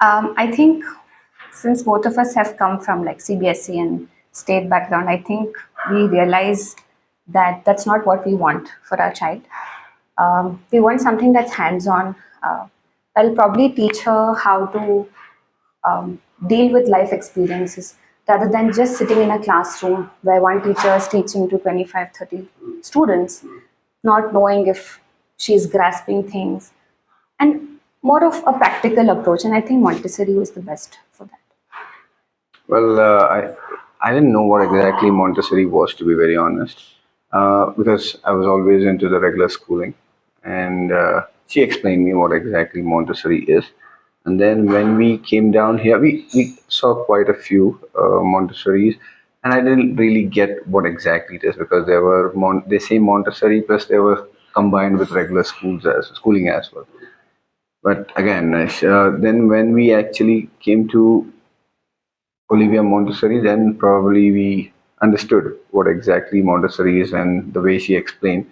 I think since both of us have come from like CBSE and state background, I think we realize that that's not what we want for our child. We want something that's hands-on. That'll probably teach her how to deal with life experiences rather than just sitting in a classroom where one teacher is teaching to 25, 30 students, not knowing if she's grasping things, and more of a practical approach. And I think Montessori was the best for that. Well, I didn't know what exactly Montessori was, to be very honest, because I was always into the regular schooling, and she explained me what exactly Montessori is. And then when we came down here, we saw quite a few Montessoris, and I didn't really get what exactly it is because there were they say Montessori plus they were combined with regular schooling as well. But again, then when we actually came to Olivia Montessori, then probably we understood what exactly Montessori is and the way she explained.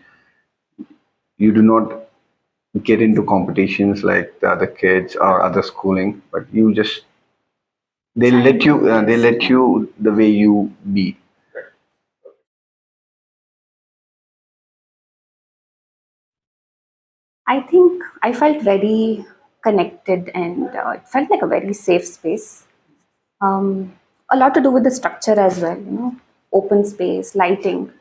You do not get into competitions like the other kids or other schooling, but you just they let you the way you be. I think I felt very connected and it felt like a very safe space. A lot to do with the structure as well, open space, lighting,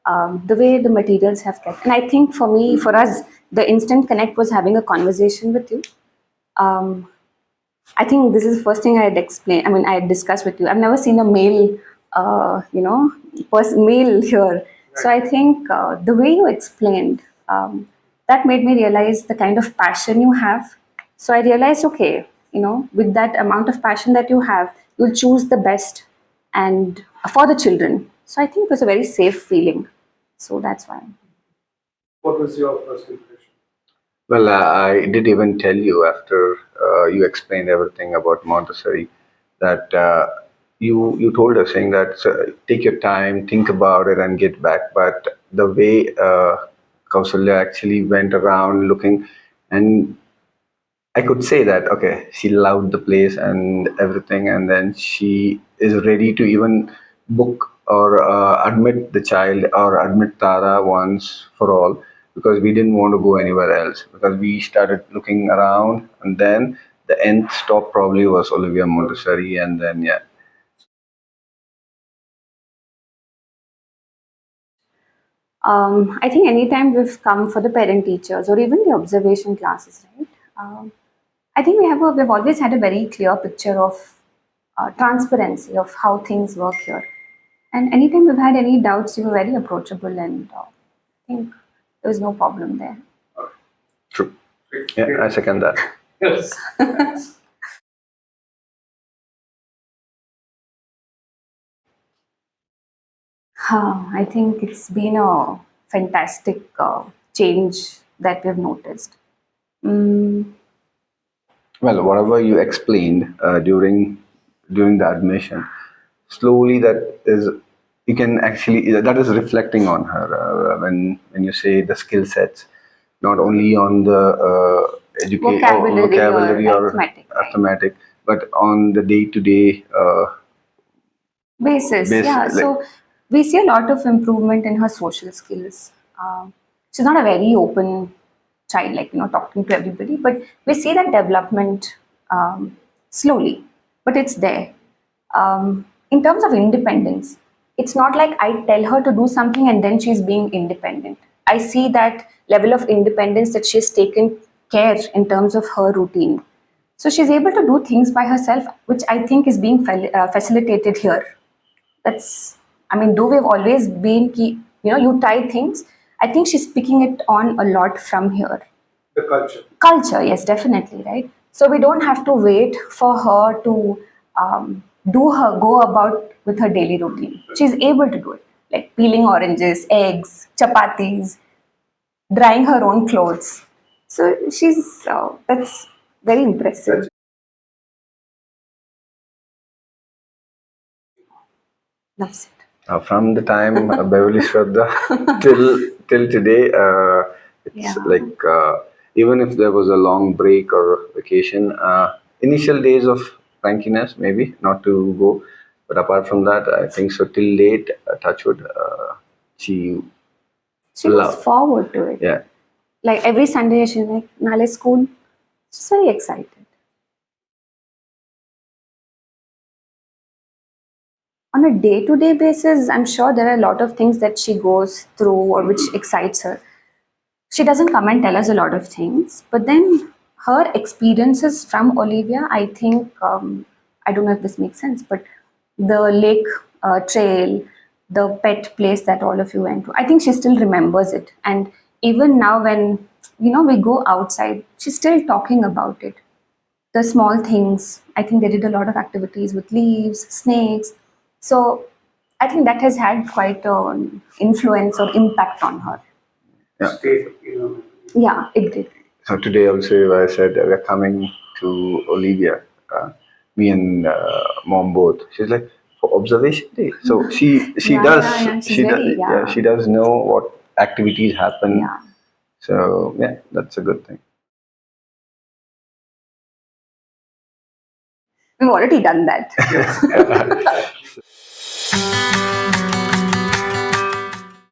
the way the materials have kept. And I think for me, for us, the instant connect was having a conversation with you. Um, I think this is the first thing I had explained. I mean, I had discussed with you. I've never seen a male, male here. So I think the way you explained, that made me realize the kind of passion you have. So I realized, okay, with that amount of passion that you have, you'll choose the best and for the children. So I think it was a very safe feeling. So that's why. What was your first impression? Well, I did even tell you after you explained everything about Montessori that you told us saying that take your time, think about it, and get back. But the way Kausalya actually went around looking, and I could say that okay, she loved the place and everything, and then she is ready to even book or admit the child or admit Tara once for all because we didn't want to go anywhere else because we started looking around, and then the end stop probably was Olivia Montessori, and then yeah. I think anytime we've come for the parent teachers or even the observation classes, right? I think we've always had a very clear picture of transparency of how things work here. And anytime we've had any doubts, we were very approachable, and I think there was no problem there. True. Yeah, I second that. Yes. I think it's been a fantastic change that we've noticed. Mm, Well, whatever you explained during the admission, slowly that is you can actually that is reflecting on her when you say the skill sets, not only on the vocabulary or arithmetic, right? arithmetic, but on the day to day Basis, base. yeah. So we see a lot of improvement in her social skills. She's not a very open child, like talking to everybody, but we see that development slowly, but it's there. In terms of independence, it's not like I tell her to do something and then she's being independent. I see that level of independence that she's taken care in terms of her routine. So she's able to do things by herself, which I think is being facilitated here. That's, I mean, though we've always been you try things, I think she's picking it on a lot from here. The culture. Culture, yes, definitely, right? So we don't have to wait for her to go about with her daily routine. She's able to do it, like peeling oranges, eggs, chapatis, drying her own clothes. So that's very impressive. That's it. From the time Beverly Shraddha till today, it's Yeah. like even if there was a long break or vacation, initial days of crankiness, maybe not to go, but apart from that, I think so. Till late, touchwood, she She looks loved. forward to it. Yeah, Like every Sunday, she's like, Nale school. She's very excited. On a day-to-day basis, I'm sure there are a lot of things that she goes through or which excites her. She doesn't come and tell us a lot of things, but then her experiences from Olivia, I think, I don't know if this makes sense, but the lake trail, the pet place that all of you went to, I think she still remembers it. And even now, when we go outside, she's still talking about it. The small things. I think they did a lot of activities with leaves, snakes. So I think that has had quite an influence or impact on her. yeah. State, you know. Yeah, it did. So today also I said we're coming to Olivia, me and mom both. She's like for observation day. So she Yeah, does yeah, yeah. She's she does very, yeah, yeah, she does know what activities happen. yeah. So yeah, that's a good thing. We've already done that. Yes.